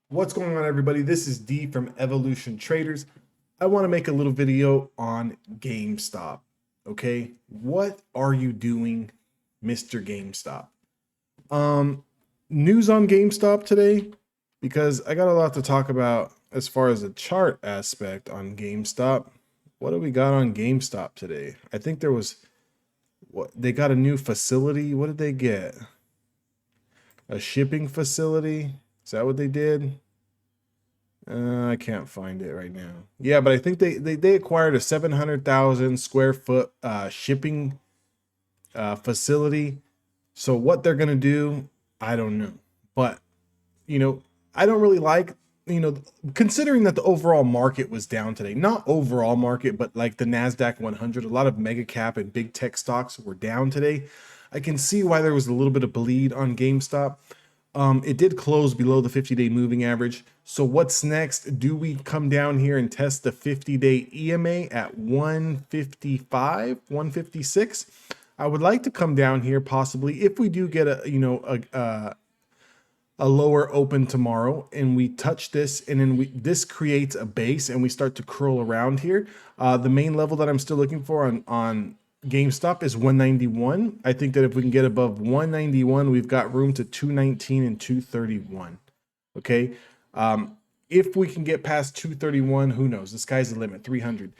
What's going on, everybody? This is D from Evolution Traders. I want to make a little video on GameStop. Okay, what are you doing, Mr. GameStop? Um, News on GameStop today, because I got a lot to talk about as far as the chart aspect on GameStop. What do we got on GameStop today? I think there was what they got a new facility. What did they get? A shipping facility? Is that what they did? I can't find it right now. Yeah, but I think they acquired a 700,000 square foot shipping facility. So what they're gonna do, I don't know. But you know, I don't really like, considering that the overall market was down today. Not overall market, but like the Nasdaq 100, a lot of mega cap and big tech stocks were down today. I can see why there was a little bit of bleed on GameStop. It did close below the 50-day moving average. So what's next? Do we come down here and test the 50-day EMA at 155, 156? I would like to come down here possibly if we do get a lower open tomorrow and we touch this, and then this creates a base and we start to curl around here. The main level that I'm still looking for on GameStop is 191. I think that if we can get above 191, we've got room to 219 and 231. Okay. If we can get past 231, who knows? The sky's the limit, 300.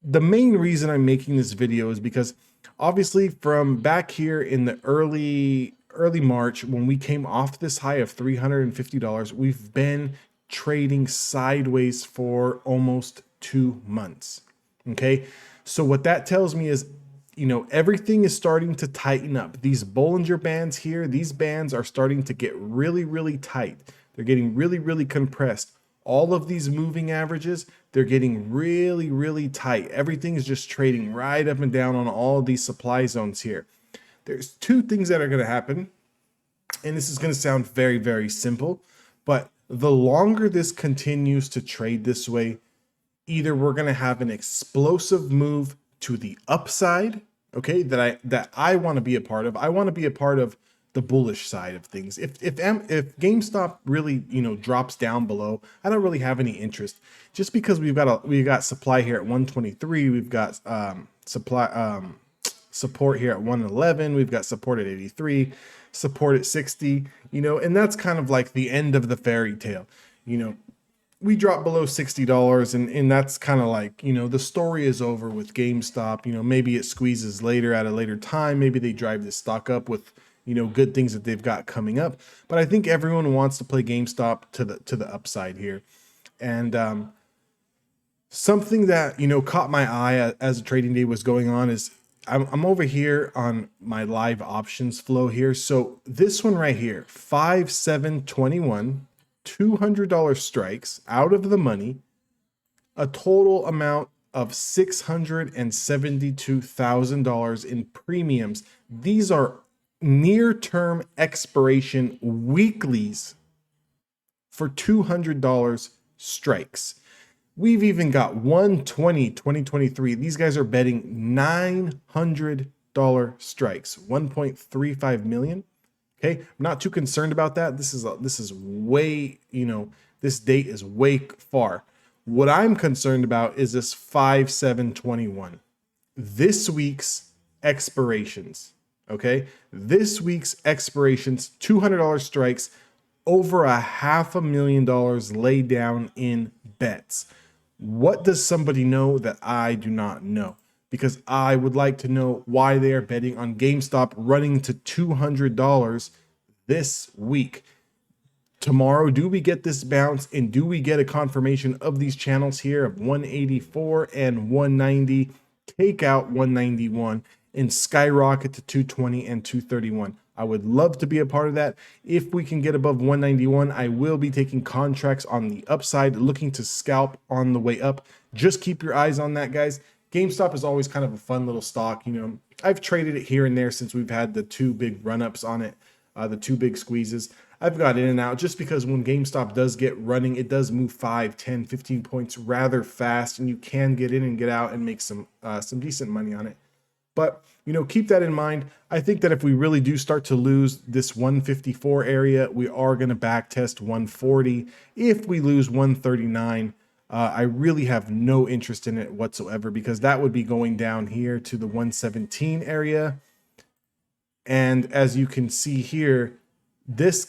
The main reason I'm making this video is because obviously from back here in the early March, when we came off this high of $350, we've been trading sideways for almost 2 months. Okay. So what that tells me is, everything is starting to tighten up. These Bollinger Bands here, these bands are starting to get really, really tight. They're getting really, really compressed. All of these moving averages, they're getting really, really tight. Everything is just trading right up and down on all of these supply zones here. There's two things that are going to happen, and this is going to sound very, very simple, but the longer this continues to trade this way, either we're going to have an explosive move to the upside, okay, that I want to be a part of. I want to be a part of the bullish side of things. If GameStop really, drops down below, I don't really have any interest. Just because we've got supply here at 123, we've got support here at 111, we've got support at 83, support at 60, and that's kind of like the end of the fairy tale. We drop below $60, and that's kind of like, the story is over with GameStop. Maybe it squeezes later at a later time. Maybe they drive this stock up with, good things that they've got coming up. But I think everyone wants to play GameStop to the upside here. And something that, caught my eye as the trading day was going on is I'm over here on my live options flow here. So this one right here, 5721. $200 strikes out of the money, a total amount of $672,000 in premiums. These are near-term expiration weeklies for $200 strikes. We've even got 120 2023. These guys are betting $900 strikes, 1.35 million. Okay, I'm not too concerned about that. This is way, this date is way far. What I'm concerned about is this 5721. This week's expirations. Okay, this week's expirations, $200 strikes, over $500,000 laid down in bets. What does somebody know that I do not know? Because I would like to know why they are betting on GameStop running to $200 this week. Tomorrow, do we get this bounce, and do we get a confirmation of these channels here of 184 and 190, take out 191, and skyrocket to 220 and 231? I would love to be a part of that. If we can get above 191, I will be taking contracts on the upside, looking to scalp on the way up. Just keep your eyes on that, guys. GameStop is always kind of a fun little stock. I've traded it here and there since we've had the two big run-ups on it, the two big squeezes. I've got in and out just because when GameStop does get running, it does move 5, 10, 15 points rather fast, and you can get in and get out and make some decent money on it. But, you know, keep that in mind. I think that if we really do start to lose this 154 area, we are going to back test 140. If we lose 139, I really have no interest in it whatsoever, because that would be going down here to the 117 area. And as you can see here, this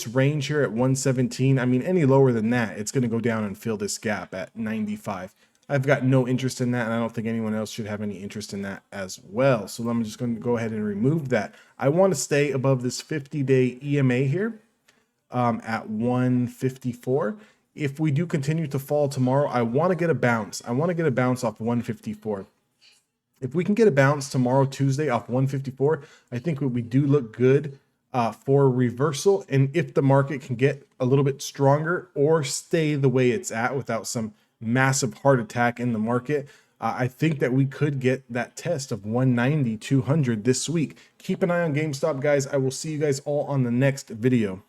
range here at 117, I mean, any lower than that, it's going to go down and fill this gap at 95. I've got no interest in that, and I don't think anyone else should have any interest in that as well. So I'm just going to go ahead and remove that. I want to stay above this 50-day EMA here at 154. If we do continue to fall tomorrow, I want to get a bounce. I want to get a bounce off 154. If we can get a bounce tomorrow, Tuesday, off 154, I think we do look good for reversal. And if the market can get a little bit stronger or stay the way it's at without some massive heart attack in the market, I think that we could get that test of 190, 200 this week. Keep an eye on GameStop, guys. I will see you guys all on the next video.